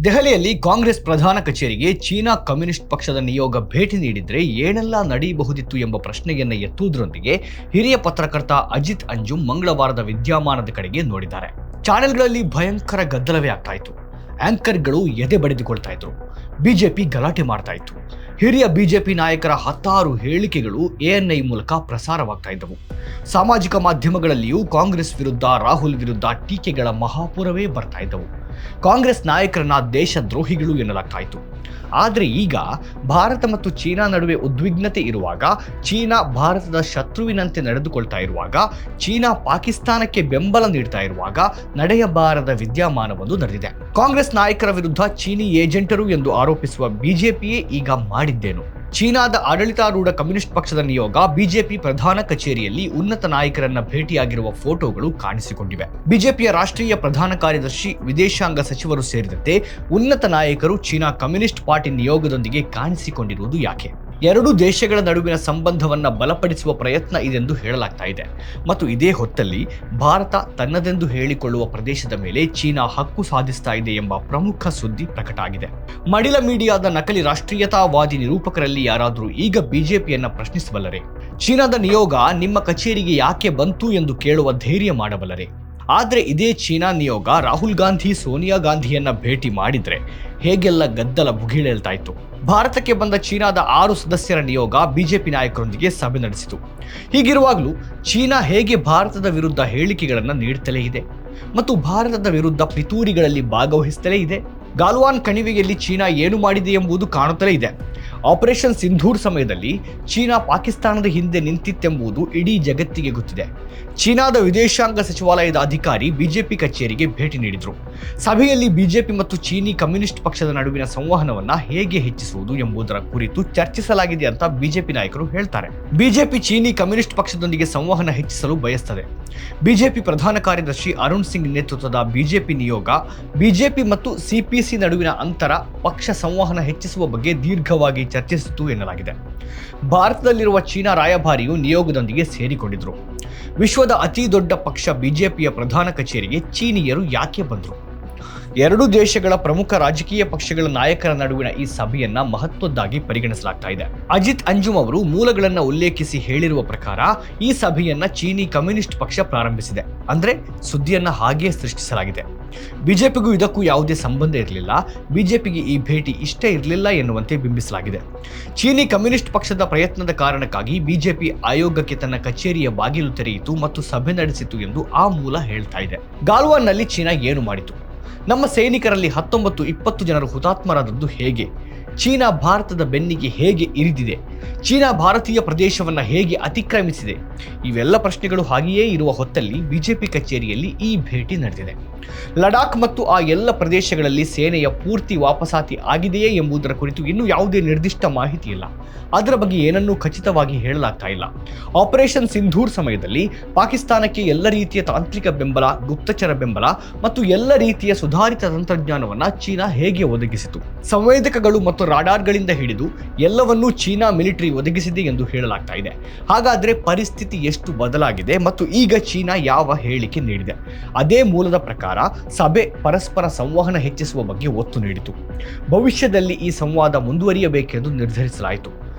ದೆಹಲಿಯಲ್ಲಿ ಕಾಂಗ್ರೆಸ್ ಪ್ರಧಾನ ಕಚೇರಿಗೆ ಚೀನಾ ಕಮ್ಯುನಿಸ್ಟ್ ಪಕ್ಷದ ನಿಯೋಗ ಭೇಟಿ ನೀಡಿದ್ರೆ ಏನೆಲ್ಲ ನಡೆಯಬಹುದಿತ್ತು ಎಂಬ ಪ್ರಶ್ನೆಯನ್ನ ಎತ್ತುವುದರೊಂದಿಗೆ ಹಿರಿಯ ಪತ್ರಕರ್ತ ಅಜಿತ್ ಅಂಜುಮ್ ಮಂಗಳವಾರದ ವಿದ್ಯಮಾನದ ಕಡೆಗೆ ನೋಡಿದ್ದಾರೆ. ಚಾನೆಲ್ಗಳಲ್ಲಿ ಭಯಂಕರ ಗದ್ದಲವೇ ಆಗ್ತಾ ಇತ್ತು. ಆಂಕರ್ಗಳು ಎದೆ ಬಡಿದುಕೊಳ್ತಾ ಇದ್ರು. ಬಿಜೆಪಿ ಗಲಾಟೆ ಮಾಡ್ತಾ ಇತ್ತು. ಹಿರಿಯ ಬಿಜೆಪಿ ನಾಯಕರ ಹತ್ತಾರು ಹೇಳಿಕೆಗಳು ಎಎನ್ಐ ಮೂಲಕ ಪ್ರಸಾರವಾಗ್ತಾ ಇದ್ದವು. ಸಾಮಾಜಿಕ ಮಾಧ್ಯಮಗಳಲ್ಲಿಯೂ ಕಾಂಗ್ರೆಸ್ ವಿರುದ್ಧ, ರಾಹುಲ್ ವಿರುದ್ಧ ಟೀಕೆಗಳ ಮಹಾಪುರವೇ ಬರ್ತಾ ಇದ್ದವು. ಕಾಂಗ್ರೆಸ್ ನಾಯಕರನ್ನ ದೇಶದ್ರೋಹಿಗಳು ಎನ್ನಲಾಗ್ತಾ ಇತ್ತು. ಆದರೆ ಈಗ ಭಾರತ ಮತ್ತು ಚೀನಾ ನಡುವೆ ಉದ್ವಿಗ್ನತೆ ಇರುವಾಗ, ಚೀನಾ ಭಾರತದ ಶತ್ರುವಿನಂತೆ ನಡೆದುಕೊಳ್ತಾ ಇರುವಾಗ, ಚೀನಾ ಪಾಕಿಸ್ತಾನಕ್ಕೆ ಬೆಂಬಲ ನೀಡ್ತಾ ಇರುವಾಗ ನಡೆಯಬಾರದ ವಿದ್ಯಮಾನವೊಂದು ನಡೆದಿದೆ. ಕಾಂಗ್ರೆಸ್ ನಾಯಕರ ವಿರುದ್ಧ ಚೀನಿ ಏಜೆಂಟರು ಎಂದು ಆರೋಪಿಸುವ ಬಿಜೆಪಿಯೇ ಈಗ ಮಾಡಿದ್ದೇನು? ಚೀನಾದ ಆಡಳಿತಾರೂಢ ಕಮ್ಯುನಿಸ್ಟ್ ಪಕ್ಷದ ನಿಯೋಗ ಬಿಜೆಪಿ ಪ್ರಧಾನ ಕಚೇರಿಯಲ್ಲಿ ಉನ್ನತ ನಾಯಕರನ್ನ ಭೇಟಿಯಾಗಿರುವ ಫೋಟೋಗಳು ಕಾಣಿಸಿಕೊಂಡಿವೆ. ಬಿಜೆಪಿಯ ರಾಷ್ಟ್ರೀಯ ಪ್ರಧಾನ ಕಾರ್ಯದರ್ಶಿ, ವಿದೇಶಾಂಗ ಸಚಿವರು ಸೇರಿದಂತೆ ಉನ್ನತ ನಾಯಕರು ಚೀನಾ ಕಮ್ಯುನಿಸ್ಟ್ ಪಾರ್ಟಿ ನಿಯೋಗದೊಂದಿಗೆ ಕಾಣಿಸಿಕೊಂಡಿರುವುದು ಯಾಕೆ? ಎರಡೂ ದೇಶಗಳ ನಡುವಿನ ಸಂಬಂಧವನ್ನ ಬಲಪಡಿಸುವ ಪ್ರಯತ್ನ ಇದೆಂದು ಹೇಳಲಾಗ್ತಾ ಇದೆ. ಮತ್ತು ಇದೇ ಹೊತ್ತಲ್ಲಿ ಭಾರತ ತನ್ನದೆಂದು ಹೇಳಿಕೊಳ್ಳುವ ಪ್ರದೇಶದ ಮೇಲೆ ಚೀನಾ ಹಕ್ಕು ಸಾಧಿಸ್ತಾ ಇದೆ ಎಂಬ ಪ್ರಮುಖ ಸುದ್ದಿ ಪ್ರಕಟ ಆಗಿದೆ. ಮಡಿಲ ಮೀಡಿಯಾದ ನಕಲಿ ರಾಷ್ಟ್ರೀಯತಾವಾದಿ ನಿರೂಪಕರಲ್ಲಿ ಯಾರಾದರೂ ಈಗ ಬಿಜೆಪಿಯನ್ನ ಪ್ರಶ್ನಿಸಬಲ್ಲರೆ? ಚೀನಾದ ನಿಯೋಗ ನಿಮ್ಮ ಕಚೇರಿಗೆ ಯಾಕೆ ಬಂತು ಎಂದು ಕೇಳುವ ಧೈರ್ಯ ಮಾಡಬಲ್ಲರೆ? ಆದರೆ ಇದೇ ಚೀನಾ ನಿಯೋಗ ರಾಹುಲ್ ಗಾಂಧಿ, ಸೋನಿಯಾ ಗಾಂಧಿಯನ್ನ ಭೇಟಿ ಮಾಡಿದ್ರೆ ಹೇಗೆಲ್ಲ ಗದ್ದಲ ಭುಗಿಳೇಳ್ತಾ ಇತ್ತು. ಭಾರತಕ್ಕೆ ಬಂದ ಚೀನಾದ 6 ಸದಸ್ಯರ ನಿಯೋಗ ಬಿಜೆಪಿ ನಾಯಕರೊಂದಿಗೆ ಸಭೆ ನಡೆಸಿತು. ಹೀಗಿರುವಾಗಲೂ ಚೀನಾ ಹೇಗೆ ಭಾರತದ ವಿರುದ್ಧ ಹೇಳಿಕೆಗಳನ್ನು ನೀಡುತ್ತಲೇ ಇದೆ ಮತ್ತು ಭಾರತದ ವಿರುದ್ಧ ಪಿತೂರಿಗಳಲ್ಲಿ ಭಾಗವಹಿಸುತ್ತಲೇ ಇದೆ. ಗಾಲ್ವಾನ್ ಕಣಿವೆಯಲ್ಲಿ ಚೀನಾ ಏನು ಮಾಡಿದೆ ಎಂಬುದು ಕಾಣುತ್ತಲೇ ಇದೆ. ಆಪರೇಷನ್ ಸಿಂಧೂರ್ ಸಮಯದಲ್ಲಿ ಚೀನಾ ಪಾಕಿಸ್ತಾನದ ಹಿಂದೆ ನಿಂತಿತ್ತೆಂಬುದು ಇಡೀ ಜಗತ್ತಿಗೆ ಗೊತ್ತಿದೆ. ಚೀನಾದ ವಿದೇಶಾಂಗ ಸಚಿವಾಲಯದ ಅಧಿಕಾರಿ ಬಿಜೆಪಿ ಕಚೇರಿಗೆ ಭೇಟಿ ನೀಡಿದರು. ಸಭೆಯಲ್ಲಿ ಬಿಜೆಪಿ ಮತ್ತು ಚೀನಿ ಕಮ್ಯುನಿಸ್ಟ್ ಪಕ್ಷದ ನಡುವಿನ ಸಂವಹನವನ್ನ ಹೇಗೆ ಹೆಚ್ಚಿಸುವುದು ಎಂಬುದರ ಕುರಿತು ಚರ್ಚಿಸಲಾಗಿದೆ ಅಂತ ಬಿಜೆಪಿ ನಾಯಕರು ಹೇಳ್ತಾರೆ. ಬಿಜೆಪಿ ಚೀನಿ ಕಮ್ಯುನಿಸ್ಟ್ ಪಕ್ಷದೊಂದಿಗೆ ಸಂವಹನ ಹೆಚ್ಚಿಸಲು ಬಯಸುತ್ತದೆ. ಬಿಜೆಪಿ ಪ್ರಧಾನ ಕಾರ್ಯದರ್ಶಿ ಅರುಣ್ ಸಿಂಗ್ ನೇತೃತ್ವದ ಬಿಜೆಪಿ ನಿಯೋಗ ಬಿಜೆಪಿ ಮತ್ತು ಸಿಪಿಸಿ ನಡುವಿನ ಅಂತರ, ಪಕ್ಷ ಸಂವಹನ ಹೆಚ್ಚಿಸುವ ಬಗ್ಗೆ ದೀರ್ಘವಾಗಿ ಚರ್ಚಿಸಿತು ಎನ್ನಲಾಗಿದೆ. ಭಾರತದಲ್ಲಿರುವ ಚೀನಾ ರಾಯಭಾರಿಯು ನಿಯೋಗದೊಂದಿಗೆ ಸೇರಿಕೊಂಡಿದ್ರು. ವಿಶ್ವದ ಅತಿ ದೊಡ್ಡ ಪಕ್ಷ ಬಿಜೆಪಿಯ ಪ್ರಧಾನ ಕಚೇರಿಗೆ ಚೀನಿಯರು ಯಾಕೆ ಬಂದರು? ಎರಡೂ ದೇಶಗಳ ಪ್ರಮುಖ ರಾಜಕೀಯ ಪಕ್ಷಗಳ ನಾಯಕರ ನಡುವಿನ ಈ ಸಭೆಯನ್ನ ಮಹತ್ವದ್ದಾಗಿ ಪರಿಗಣಿಸಲಾಗ್ತಾ ಇದೆ. ಅಜಿತ್ ಅಂಜುಮ್ ಅವರು ಮೂಲಗಳನ್ನ ಉಲ್ಲೇಖಿಸಿ ಹೇಳಿರುವ ಪ್ರಕಾರ ಈ ಸಭೆಯನ್ನ ಚೀನಿ ಕಮ್ಯುನಿಸ್ಟ್ ಪಕ್ಷ ಪ್ರಾರಂಭಿಸಿದೆ. ಅಂದ್ರೆ ಸುದ್ದಿಯನ್ನ ಹಾಗೆಯೇ ಸೃಷ್ಟಿಸಲಾಗಿದೆ. ಬಿಜೆಪಿಗೂ ಇದಕ್ಕೂ ಯಾವುದೇ ಸಂಬಂಧ ಇರಲಿಲ್ಲ, ಬಿಜೆಪಿಗೆ ಈ ಭೇಟಿ ಇಷ್ಟ ಇರಲಿಲ್ಲ ಎನ್ನುವಂತೆ ಬಿಂಬಿಸಲಾಗಿದೆ. ಚೀನಿ ಕಮ್ಯುನಿಸ್ಟ್ ಪಕ್ಷದ ಪ್ರಯತ್ನದ ಕಾರಣಕ್ಕಾಗಿ ಬಿಜೆಪಿ ಆಯೋಗಕ್ಕೆ ತನ್ನ ಕಚೇರಿಯ ಬಾಗಿಲು ತೆರೆಯಿತು ಮತ್ತು ಸಭೆ ನಡೆಸಿತು ಎಂದು ಆ ಮೂಲ ಹೇಳ್ತಾ ಇದೆ. ಗಾಲ್ವಾನ್ನಲ್ಲಿ ಚೀನಾ ಏನು ಮಾಡಿತು? ನಮ್ಮ ಸೈನಿಕರಲ್ಲಿ 19-20 ಜನರು ಹುತಾತ್ಮರಾದದ್ದು ಹೇಗೆ? ಚೀನಾ ಭಾರತದ ಬೆನ್ನಿಗೆ ಹೇಗೆ ಇರಿದಿದೆ? ಚೀನಾ ಭಾರತೀಯ ಪ್ರದೇಶವನ್ನು ಹೇಗೆ ಅತಿಕ್ರಮಿಸಿದೆ? ಇವೆಲ್ಲ ಪ್ರಶ್ನೆಗಳು ಹಾಗೆಯೇ ಇರುವ ಹೊತ್ತಲ್ಲಿ ಬಿಜೆಪಿ ಕಚೇರಿಯಲ್ಲಿ ಈ ಭೇಟಿ ನಡೆದಿದೆ. ಲಡಾಖ್ ಮತ್ತು ಆ ಎಲ್ಲ ಪ್ರದೇಶಗಳಲ್ಲಿ ಸೇನೆಯ ಪೂರ್ತಿ ವಾಪಸಾತಿ ಆಗಿದೆಯೇ ಎಂಬುದರ ಕುರಿತು ಇನ್ನೂ ಯಾವುದೇ ನಿರ್ದಿಷ್ಟ ಮಾಹಿತಿ ಇಲ್ಲ. ಅದರ ಬಗ್ಗೆ ಏನನ್ನೂ ಖಚಿತವಾಗಿ ಹೇಳಲಾಗ್ತಾ ಇಲ್ಲ. ಆಪರೇಷನ್ ಸಿಂಧೂರ್ ಸಮಯದಲ್ಲಿ ಪಾಕಿಸ್ತಾನಕ್ಕೆ ಎಲ್ಲ ರೀತಿಯ ತಾಂತ್ರಿಕ ಬೆಂಬಲ, ಗುಪ್ತಚರ ಬೆಂಬಲ ಮತ್ತು ಎಲ್ಲ ರೀತಿಯ ಸುಧಾರಿತ ತಂತ್ರಜ್ಞಾನವನ್ನು ಚೀನಾ ಹೇಗೆ ಒದಗಿಸಿತು? ಸಂವೇದಕಗಳು ಮತ್ತು ರಾಡಾರ್ಗಳಿಂದ ಹಿಡಿದು ಎಲ್ಲವನ್ನೂ ಚೀನಾ ಮಿಲಿಟರಿ ಒದಗಿಸಿದೆ ಎಂದು ಹೇಳಲಾಗ್ತಾ ಇದೆ. ಹಾಗಾದ್ರೆ ಪರಿಸ್ಥಿತಿ ಎಷ್ಟು ಬದಲಾಗಿದೆ ಮತ್ತು ಈಗ ಚೀನಾ ಯಾವ ಹೇಳಿಕೆ ನೀಡಿದೆ? ಅದೇ ಮೂಲದ ಪ್ರಕಾರ ಸಭೆ ಪರಸ್ಪರ ಸಂವಹನ ಹೆಚ್ಚಿಸುವ ಬಗ್ಗೆ ಒತ್ತು ನೀಡಿತು. ಭವಿಷ್ಯದಲ್ಲಿ ಈ ಸಂವಾದ ಮುಂದುವರಿಯಬೇಕೆಂದು ನಿರ್ಧರಿಸಲಾಯಿತು.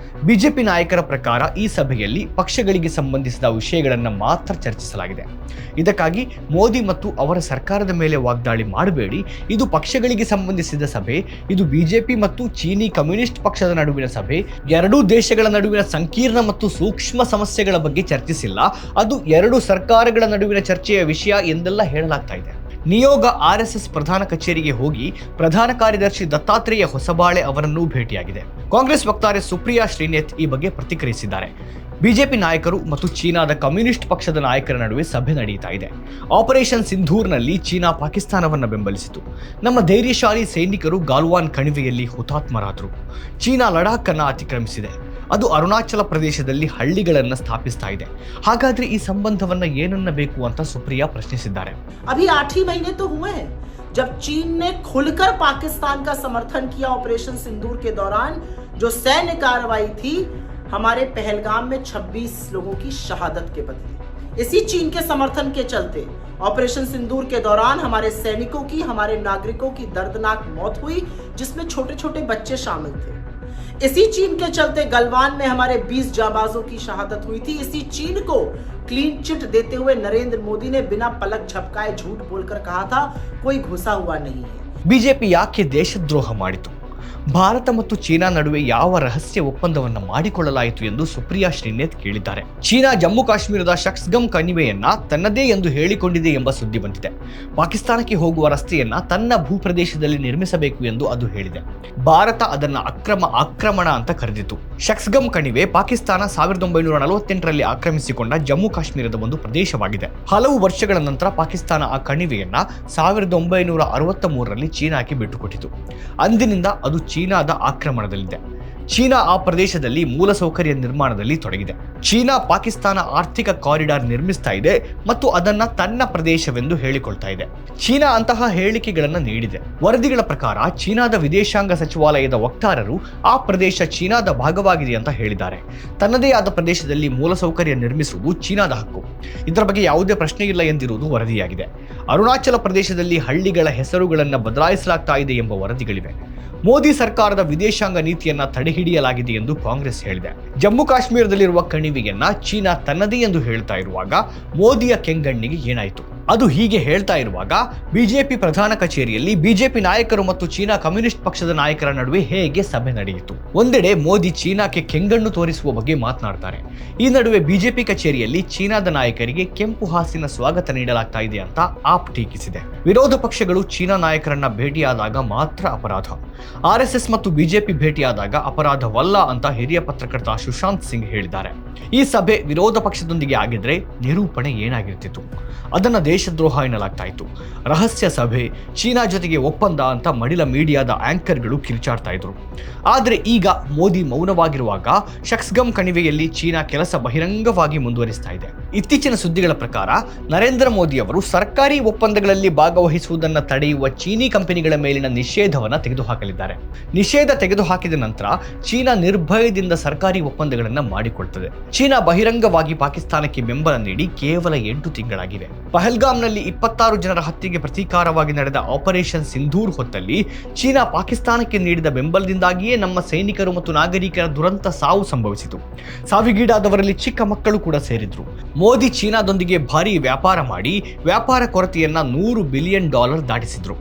ಬಿಜೆಪಿ ನಾಯಕರ ಪ್ರಕಾರ ಈ ಸಭೆಯಲ್ಲಿ ಪಕ್ಷಗಳಿಗೆ ಸಂಬಂಧಿಸಿದ ವಿಷಯಗಳನ್ನು ಮಾತ್ರ ಚರ್ಚಿಸಲಾಗಿದೆ. ಇದಕ್ಕಾಗಿ ಮೋದಿ ಮತ್ತು ಅವರ ಸರ್ಕಾರದ ಮೇಲೆ ವಾಗ್ದಾಳಿ ಮಾಡಬೇಡಿ, ಇದು ಪಕ್ಷಗಳಿಗೆ ಸಂಬಂಧಿಸಿದ ಸಭೆ, ಇದು ಬಿಜೆಪಿ ಮತ್ತು ಚೀನಿ ಕಮ್ಯುನಿಸ್ಟ್ ಪಕ್ಷದ ನಡುವಿನ ಸಭೆ, ಎರಡೂ ದೇಶಗಳ ನಡುವಿನ ಸಂಕೀರ್ಣ ಮತ್ತು ಸೂಕ್ಷ್ಮ ಸಮಸ್ಯೆಗಳ ಬಗ್ಗೆ ಚರ್ಚಿಸಿಲ್ಲ, ಅದು ಎರಡು ಸರ್ಕಾರಗಳ ನಡುವಿನ ಚರ್ಚೆಯ ವಿಷಯ ಎಂದೆಲ್ಲ ಹೇಳಲಾಗ್ತಾ ಇದೆ. ನಿಯೋಗ RSS ಪ್ರಧಾನ ಕಚೇರಿಗೆ ಹೋಗಿ ಪ್ರಧಾನ ಕಾರ್ಯದರ್ಶಿ ದತ್ತಾತ್ರೇಯ ಹೊಸಬಾಳೆ ಅವರನ್ನೂ ಭೇಟಿಯಾಗಿದೆ. ಕಾಂಗ್ರೆಸ್ ವಕ್ತಾರೆ ಸುಪ್ರಿಯಾ ಶ್ರೀನೇತ್ ಈ ಬಗ್ಗೆ ಪ್ರತಿಕ್ರಿಯಿಸಿದ್ದಾರೆ. ಬಿಜೆಪಿ ನಾಯಕರು ಮತ್ತು ಚೀನಾದ ಕಮ್ಯುನಿಸ್ಟ್ ಪಕ್ಷದ ನಾಯಕರ ನಡುವೆ ಸಭೆ ನಡೆಯುತ್ತಾ ಇದೆ. ಆಪರೇಷನ್ ಸಿಂಧೂರ್ನಲ್ಲಿ ಚೀನಾ ಪಾಕಿಸ್ತಾನವನ್ನು ಬೆಂಬಲಿಸಿತು. ನಮ್ಮ ಧೈರ್ಯಶಾಲಿ ಸೈನಿಕರು ಗಾಲ್ವಾನ್ ಕಣಿವೆಯಲ್ಲಿ ಹುತಾತ್ಮರಾದರು. ಚೀನಾ ಲಡಾಖ್ ಅನ್ನು ಅತಿಕ್ರಮಿಸಿದೆ. ಅದು ಅರುಣಾಚಲ ಪ್ರದೇಶದಲ್ಲಿ ಹಳ್ಳಿಗಳನ್ನು ಸ್ಥಾಪಿಸ್ತಾ ಇದೆ. ಹಾಗಾದ್ರೆ ಈ ಸಂಬಂಧವನ್ನ ಏನನ್ನಬೇಕು ಅಂತ ಸುಪ್ರಿಯಾ ಪ್ರಶ್ನಿಸಿದ್ದಾರೆ. अभी 8 ही महीने तो हुए हैं जब चीन ने खुलकर पाकिस्तान का समर्थन किया। ऑपरेशन सिंदूर के दौरान जो सैन्य कार्रवाई थी, हमारे पहलगाम में 26 लोगों की शहादत के बदले इसी चीन के समर्थन के चलते ऑपरेशन सिंदूर के दौरान हमारे सैनिकों की, हमारे नागरिकों की दर्दनाक मौत हुई, जिसमें छोटे छोटे बच्चे शामिल थे। इसी चीन के चलते गलवान में हमारे 20 जाबाजों की शहादत हुई थी। इसी चीन को क्लीन चिट देते हुए नरेंद्र मोदी ने बिना पलक झपकाए झूठ बोलकर कहा था कोई घुसा हुआ नहीं है। ಬಿಜೆಪಿ ಯಾಕೆ ದೇಶದ್ರೋಹ ಮಾಡಿತು? ಭಾರತ ಮತ್ತು ಚೀನಾ ನಡುವೆ ಯಾವ ರಹಸ್ಯ ಒಪ್ಪಂದವನ್ನು ಮಾಡಿಕೊಳ್ಳಲಾಯಿತು ಎಂದು ಸುಪ್ರಿಯಾ ಶ್ರೀನಾಥ್ ಕೇಳಿದ್ದಾರೆ. ಚೀನಾ ಜಮ್ಮು ಕಾಶ್ಮೀರದ ಶಕ್ಸ್ಗಮ್ ಕಣಿವೆಯನ್ನ ತನ್ನದೇ ಎಂದು ಹೇಳಿಕೊಂಡಿದೆ ಎಂಬ ಸುದ್ದಿ ಬಂದಿದೆ. ಪಾಕಿಸ್ತಾನಕ್ಕೆ ಹೋಗುವ ರಸ್ತೆಯನ್ನ ತನ್ನ ಭೂಪ್ರದೇಶದಲ್ಲಿ ನಿರ್ಮಿಸಬೇಕು ಎಂದು ಅದು ಹೇಳಿದೆ. ಭಾರತ ಅದನ್ನ ಆಕ್ರಮಣ ಅಂತ ಕರೆದಿತ್ತು. ಶಕ್ಸ್ಗಮ್ ಕಣಿವೆ ಪಾಕಿಸ್ತಾನ 1948ರಲ್ಲಿ ಆಕ್ರಮಿಸಿಕೊಂಡ ಜಮ್ಮು ಕಾಶ್ಮೀರದ ಒಂದು ಪ್ರದೇಶವಾಗಿದೆ. ಹಲವು ವರ್ಷಗಳ ನಂತರ ಪಾಕಿಸ್ತಾನ ಆ ಕಣಿವೆಯನ್ನ 1963ರಲ್ಲಿ ಚೀನಾಕ್ಕೆ ಬಿಟ್ಟುಕೊಟ್ಟಿತು. ಅಂದಿನಿಂದ ಅದು ಚೀನಾದ ಆಕ್ರಮಣದಲ್ಲಿದೆ. ಚೀನಾ ಆ ಪ್ರದೇಶದಲ್ಲಿ ಮೂಲಸೌಕರ್ಯ ನಿರ್ಮಾಣದಲ್ಲಿ ತೊಡಗಿದೆ. ಚೀನಾ ಪಾಕಿಸ್ತಾನ ಆರ್ಥಿಕ ಕಾರಿಡಾರ್ ನಿರ್ಮಿಸ್ತಾ ಇದೆ ಮತ್ತು ಅದನ್ನ ತನ್ನ ಪ್ರದೇಶವೆಂದು ಹೇಳಿಕೊಳ್ತಾ ಇದೆ. ಚೀನಾ ಅಂತಹ ಹೇಳಿಕೆಗಳನ್ನು ನೀಡಿದೆ. ವರದಿಗಳ ಪ್ರಕಾರ ಚೀನಾದ ವಿದೇಶಾಂಗ ಸಚಿವಾಲಯದ ವಕ್ತಾರರು ಆ ಪ್ರದೇಶ ಚೀನಾದ ಭಾಗವಾಗಿದೆ ಅಂತ ಹೇಳಿದ್ದಾರೆ. ತನ್ನದೇ ಆದ ಪ್ರದೇಶದಲ್ಲಿ ಮೂಲಸೌಕರ್ಯ ನಿರ್ಮಿಸುವುದು ಚೀನಾದ ಹಕ್ಕು. ಇದರ ಬಗ್ಗೆ ಯಾವುದೇ ಪ್ರಶ್ನೆ ಇಲ್ಲ ಎಂದಿರುವುದು ವರದಿಯಾಗಿದೆ. ಅರುಣಾಚಲ ಪ್ರದೇಶದಲ್ಲಿ ಹಳ್ಳಿಗಳ ಹೆಸರುಗಳನ್ನು ಬದಲಾಯಿಸಲಾಗ್ತಾ ಇದೆ ಎಂಬ ವರದಿಗಳಿವೆ. ಮೋದಿ ಸರ್ಕಾರದ ವಿದೇಶಾಂಗ ನೀತಿಯನ್ನ ತಡೆಹಿಡಿಯಲಾಗಿದೆ ಎಂದು ಕಾಂಗ್ರೆಸ್ ಹೇಳಿದೆ. ಜಮ್ಮು ಕಾಶ್ಮೀರದಲ್ಲಿರುವ ಕಣಿವೆಯನ್ನ ಚೀನಾ ತನ್ನದೇ ಎಂದು ಹೇಳ್ತಾ ಇರುವಾಗ ಮೋದಿಯ ಕೆಂಗಣ್ಣಿಗೆ ಏನಾಯಿತು? ಅದು ಹೀಗೆ ಹೇಳ್ತಾ ಇರುವಾಗ ಬಿಜೆಪಿ ಪ್ರಧಾನ ಕಚೇರಿಯಲ್ಲಿ ಬಿಜೆಪಿ ನಾಯಕರು ಮತ್ತು ಚೀನಾ ಕಮ್ಯುನಿಸ್ಟ್ ಪಕ್ಷದ ನಾಯಕರ ನಡುವೆ ಹೇಗೆ ಸಭೆ ನಡೆಯಿತು? ಒಂದೆಡೆ ಮೋದಿ ಚೀನಾಕ್ಕೆ ಕೆಂಗಣ್ಣು ತೋರಿಸುವ ಬಗ್ಗೆ ಮಾತನಾಡ್ತಾರೆ. ಈ ನಡುವೆ ಬಿಜೆಪಿ ಕಚೇರಿಯಲ್ಲಿ ಚೀನಾದ ನಾಯಕರಿಗೆ ಕೆಂಪು ಹಾಸಿನ ಸ್ವಾಗತ ನೀಡಲಾಗ್ತಾ ಇದೆ ಅಂತ ಆಪ್ ಟೀಕಿಸಿದೆ. ವಿರೋಧ ಪಕ್ಷಗಳು ಚೀನಾ ನಾಯಕರನ್ನ ಭೇಟಿಯಾದಾಗ ಮಾತ್ರ ಅಪರಾಧ, ಆರ್ಎಸ್ಎಸ್ ಮತ್ತು ಬಿಜೆಪಿ ಭೇಟಿಯಾದಾಗ ಅಪರಾಧವಲ್ಲ ಅಂತ ಹಿರಿಯ ಪತ್ರಕರ್ತ ಸುಶಾಂತ್ ಸಿಂಗ್ ಹೇಳಿದ್ದಾರೆ. ಈ ಸಭೆ ವಿರೋಧ ಪಕ್ಷದೊಂದಿಗೆ ಆಗಿದ್ರೆ ನಿರೂಪಣೆ ಏನಾಗಿರ್ತಿತ್ತು? ಅದನ್ನ ದೇಶದ್ರೋಹ ಎನ್ನಲಾಗ್ತಾ ಇತ್ತು. ರಹಸ್ಯ ಸಭೆ, ಚೀನಾ ಜೊತೆಗೆ ಒಪ್ಪಂದ ಅಂತ ಮಡಿಲ ಮೀಡಿಯಾದ ಆಂಕರ್ಗಳು ಕಿರ್ಚಾಡ್ತಾ ಇದ್ರು. ಆದರೆ ಈಗ ಮೋದಿ ಮೌನವಾಗಿರುವಾಗ ಶಕ್ಸ್ಗಮ್ ಕಣಿವೆಯಲ್ಲಿ ಚೀನಾ ಕೆಲಸ ಬಹಿರಂಗವಾಗಿ ಮುಂದುವರಿಸ್ತಾ ಇದೆ. ಇತ್ತೀಚಿನ ಸುದ್ದಿಗಳ ಪ್ರಕಾರ ನರೇಂದ್ರ ಮೋದಿ ಅವರು ಸರ್ಕಾರಿ ಒಪ್ಪಂದಗಳಲ್ಲಿ ಭಾಗವಹಿಸುವುದನ್ನು ತಡೆಯುವ ಚೀನಿ ಕಂಪನಿಗಳ ಮೇಲಿನ ನಿಷೇಧವನ್ನು ತೆಗೆದುಹಾಕಲಿದ್ದಾರೆ. ನಿಷೇಧ ತೆಗೆದುಹಾಕಿದ ನಂತರ ಚೀನಾ ನಿರ್ಭಯದಿಂದ ಸರ್ಕಾರಿ ಒಪ್ಪಂದಗಳನ್ನು ಮಾಡಿಕೊಳ್ತದೆ. ಚೀನಾ ಬಹಿರಂಗವಾಗಿ ಪಾಕಿಸ್ತಾನಕ್ಕೆ ಬೆಂಬಲ ನೀಡಿ ಕೇವಲ 8 ತಿಂಗಳಾಗಿವೆ. ಪಹಲ್ಗಾಮ್ನಲ್ಲಿ 26 ಜನರ ಹತ್ಯೆಗೆ ಪ್ರತೀಕಾರವಾಗಿ ನಡೆದ ಆಪರೇಷನ್ ಸಿಂಧೂರ್ ಹೊತ್ತಲ್ಲಿ ಚೀನಾ ಪಾಕಿಸ್ತಾನಕ್ಕೆ ನೀಡಿದ ಬೆಂಬಲದಿಂದಾಗಿಯೇ ನಮ್ಮ ಸೈನಿಕರು ಮತ್ತು ನಾಗರಿಕರ ದುರಂತ ಸಾವು ಸಂಭವಿಸಿತು. ಸಾವಿಗೀಡಾದವರಲ್ಲಿ ಚಿಕ್ಕ ಮಕ್ಕಳು ಕೂಡ ಸೇರಿದ್ರು. ಮೋದಿ ಚೀನಾದೊಂದಿಗೆ ಭಾರಿ ವ್ಯಾಪಾರ ಮಾಡಿ ವ್ಯಾಪಾರ ಕೊರತೆಯನ್ನ $100 ಬಿಲಿಯನ್ ದಾಟಿಸಿದ್ರು.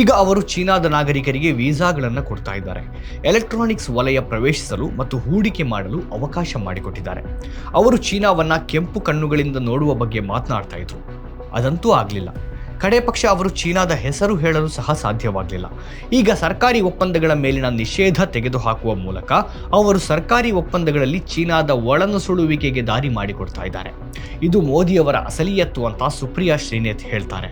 ಈಗ ಅವರು ಚೀನಾದ ನಾಗರಿಕರಿಗೆ ವೀಸಾಗಳನ್ನು ಕೊಡ್ತಾ ಇದ್ದಾರೆ. ಎಲೆಕ್ಟ್ರಾನಿಕ್ಸ್ ವಲಯ ಪ್ರವೇಶಿಸಲು ಮತ್ತು ಹೂಡಿಕೆ ಮಾಡಲು ಅವಕಾಶ ಮಾಡಿಕೊಟ್ಟಿದ್ದಾರೆ. ಅವರು ಚೀನಾವನ್ನ ಕೆಂಪು ಕಣ್ಣುಗಳಿಂದ ನೋಡುವ ಬಗ್ಗೆ ಮಾತನಾಡ್ತಾ ಇದ್ರು. ಅದಂತೂ ಆಗಲಿಲ್ಲ. ಕಡೆ ಪಕ್ಷ ಅವರು ಚೀನಾದ ಹೆಸರು ಹೇಳಲು ಸಹ ಸಾಧ್ಯವಾಗಲಿಲ್ಲ. ಈಗ ಸರ್ಕಾರಿ ಒಪ್ಪಂದಗಳ ಮೇಲಿನ ನಿಷೇಧ ತೆಗೆದುಹಾಕುವ ಮೂಲಕ ಅವರು ಸರ್ಕಾರಿ ಒಪ್ಪಂದಗಳಲ್ಲಿ ಚೀನಾದ ಒಳನುಸುಳುವಿಕೆಗೆ ದಾರಿ ಮಾಡಿಕೊಡ್ತಾ ಇದ್ದಾರೆ. ಇದು ಮೋದಿಯವರ ಅಸಲಿಯತ್ತು ಅಂತ ಸುಪ್ರಿಯಾ ಶ್ರೀನಾಥ್ ಹೇಳ್ತಾರೆ.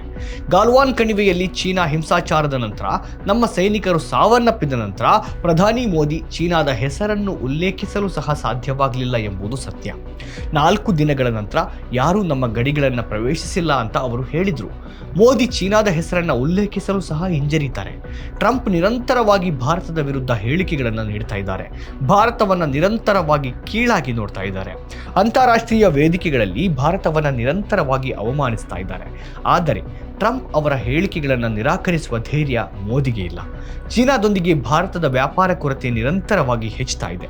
ಗಾಲ್ವಾನ್ ಕಣಿವೆಯಲ್ಲಿ ಚೀನಾ ಹಿಂಸಾಚಾರದ ನಂತರ ನಮ್ಮ ಸೈನಿಕರು ಸಾವನ್ನಪ್ಪಿದ ನಂತರ ಪ್ರಧಾನಿ ಮೋದಿ ಚೀನಾದ ಹೆಸರನ್ನು ಉಲ್ಲೇಖಿಸಲು ಸಹ ಸಾಧ್ಯವಾಗಲಿಲ್ಲ ಎಂಬುದು ಸತ್ಯ. 4 ದಿನಗಳ ನಂತರ ಯಾರೂ ನಮ್ಮ ಗಡಿಗಳನ್ನು ಪ್ರವೇಶಿಸಿಲ್ಲ ಅಂತ ಅವರು ಹೇಳಿದ್ರು. ಮೋದಿ ಚೀನಾದ ಹೆಸರನ್ನು ಉಲ್ಲೇಖಿಸಲು ಸಹ ಹಿಂಜರಿತಾರೆ. ಟ್ರಂಪ್ ನಿರಂತರವಾಗಿ ಭಾರತದ ವಿರುದ್ಧ ಹೇಳಿಕೆಗಳನ್ನು ನೀಡ್ತಾ ಇದ್ದಾರೆ. ಭಾರತವನ್ನು ನಿರಂತರವಾಗಿ ಕೀಳಾಗಿ ನೋಡ್ತಾ ಇದ್ದಾರೆ. ಅಂತಾರಾಷ್ಟ್ರೀಯ ವೇದಿಕೆಗಳಲ್ಲಿ ಭಾರತವನ್ನು ನಿರಂತರವಾಗಿ ಅವಮಾನಿಸ್ತಾ ಇದ್ದಾರೆ. ಆದರೆ ಟ್ರಂಪ್ ಅವರ ಹೇಳಿಕೆಗಳನ್ನು ನಿರಾಕರಿಸುವ ಧೈರ್ಯ ಮೋದಿಗೆ ಇಲ್ಲ. ಚೀನಾದೊಂದಿಗೆ ಭಾರತದ ವ್ಯಾಪಾರ ಕೊರತೆ ನಿರಂತರವಾಗಿ ಹೆಚ್ಚುತ್ತಾ ಇದೆ.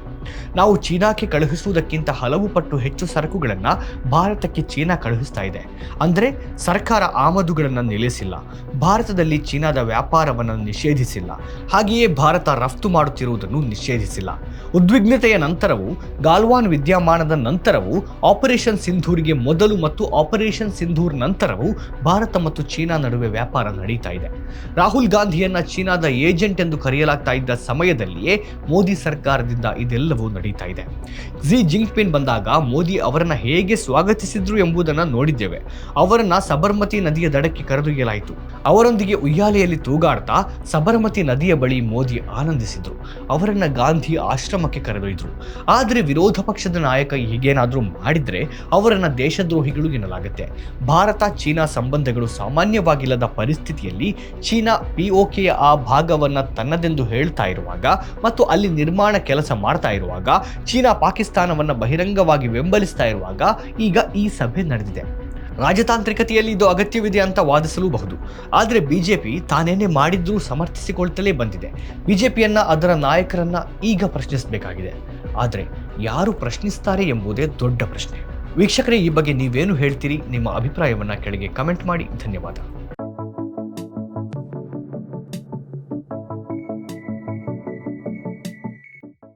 ನಾವು ಚೀನಾಕ್ಕೆ ಕಳುಹಿಸುವುದಕ್ಕಿಂತ ಹಲವು ಪಟ್ಟು ಹೆಚ್ಚು ಸರಕುಗಳನ್ನು ಭಾರತಕ್ಕೆ ಚೀನಾ ಕಳುಹಿಸ್ತಾ ಇದೆ. ಅಂದರೆ ಸರ್ಕಾರ ಆಮದುಗಳನ್ನು ನಿಲ್ಲಿಸಿಲ್ಲ, ಭಾರತದಲ್ಲಿ ಚೀನಾದ ವ್ಯಾಪಾರವನ್ನು ನಿಷೇಧಿಸಿಲ್ಲ, ಹಾಗೆಯೇ ಭಾರತ ರಫ್ತು ಮಾಡುತ್ತಿರುವುದನ್ನು ನಿಷೇಧಿಸಿಲ್ಲ. ಉದ್ವಿಗ್ನತೆಯ ನಂತರವೂ, ಗಾಲ್ವಾನ್ ವಿದ್ಯಮಾನದ ನಂತರವೂ, ಆಪರೇಷನ್ ಸಿಂಧೂರಿಗೆ ಮೊದಲು ಮತ್ತು ಆಪರೇಷನ್ ಸಿಂಧೂರ್ ನಂತರವೂ ಭಾರತ ಮತ್ತು ಚೀನಾ ನಡುವೆ ವ್ಯಾಪಾರ ನಡೀತಾ ಇದೆ. ರಾಹುಲ್ ಗಾಂಧಿಯನ್ನ ಚೀನಾದ ಏಜೆಂಟ್ ಎಂದು ಕರೆಯಲಾಗ್ತಾ ಇದ್ದ ಸಮಯದಲ್ಲಿಯೇ ಮೋದಿ ಸರ್ಕಾರದಿಂದ ಇದೆಲ್ಲವೂ ನಡೀತಾ ಇದೆ. ಕ್ಸಿ ಜಿಂಗ್ಪಿನ್ ಬಂದಾಗ ಮೋದಿ ಅವರನ್ನ ಹೇಗೆ ಸ್ವಾಗತಿಸಿದ್ರು ಎಂಬುದನ್ನು ನೋಡಿದ್ದೇವೆ. ಅವರನ್ನ ಸಬರ್ಮತಿ ನದಿಯ ದಡಕ್ಕೆ ಕರೆದೊಯ್ಯಲಾಯಿತು. ಅವರೊಂದಿಗೆ ಉಯ್ಯಾಲೆಯಲ್ಲಿ ತೂಗಾಡ್ತಾ ಸಬರ್ಮತಿ ನದಿಯ ಬಳಿ ಮೋದಿ ಆನಂದಿಸಿದ್ರು. ಅವರನ್ನ ಗಾಂಧಿ ಆಶ್ರಮಕ್ಕೆ ಕರೆದೊಯ್ದರು. ಆದರೆ ವಿರೋಧ ಪಕ್ಷದ ನಾಯಕ ಹೀಗೇನಾದರೂ ಮಾಡಿದ್ರೆ ಅವರನ್ನ ದೇಶದ್ರೋಹಿಗಳು ಎನ್ನಲಾಗುತ್ತೆ. ಭಾರತ ಚೀನಾ ಸಂಬಂಧಗಳು ಸಾಮಾನ್ಯವಾಗಿಲ್ಲದ ಪರಿಸ್ಥಿತಿಯಲ್ಲಿ ಚೀನಾ POKಯ ಆ ಭಾಗವನ್ನ ತನ್ನದೆಂದು ಹೇಳ್ತಾ ಇರುವಾಗ ಮತ್ತು ಅಲ್ಲಿ ನಿರ್ಮಾಣ ಕೆಲಸ ಮಾಡ್ತಾ ಇರುವಾಗ ಇರುವಾಗ, ಚೀನಾ ಪಾಕಿಸ್ತಾನವನ್ನು ಬಹಿರಂಗವಾಗಿ ಬೆಂಬಲಿಸ್ತಾ ಇರುವಾಗ ಈಗ ಈ ಸಭೆ ನಡೆದಿದೆ. ರಾಜತಾಂತ್ರಿಕತೆಯಲ್ಲಿ ಇದು ಅಗತ್ಯವಿದೆ ಅಂತ ವಾದಿಸಲೂಬಹುದು. ಆದರೆ ಬಿಜೆಪಿ ತಾನೇನೇ ಮಾಡಿದ್ರೂ ಸಮರ್ಥಿಸಿಕೊಳ್ತಲೇ ಬಂದಿದೆ. ಬಿಜೆಪಿಯನ್ನ, ಅದರ ನಾಯಕರನ್ನ ಈಗ ಪ್ರಶ್ನಿಸಬೇಕಾಗಿದೆ. ಆದರೆ ಯಾರು ಪ್ರಶ್ನಿಸ್ತಾರೆ ಎಂಬುದೇ ದೊಡ್ಡ ಪ್ರಶ್ನೆ. ವೀಕ್ಷಕರೇ, ಈ ಬಗ್ಗೆ ನೀವೇನು ಹೇಳ್ತೀರಿ? ನಿಮ್ಮ ಅಭಿಪ್ರಾಯವನ್ನ ಕೆಳಗೆ ಕಮೆಂಟ್ ಮಾಡಿ. ಧನ್ಯವಾದ.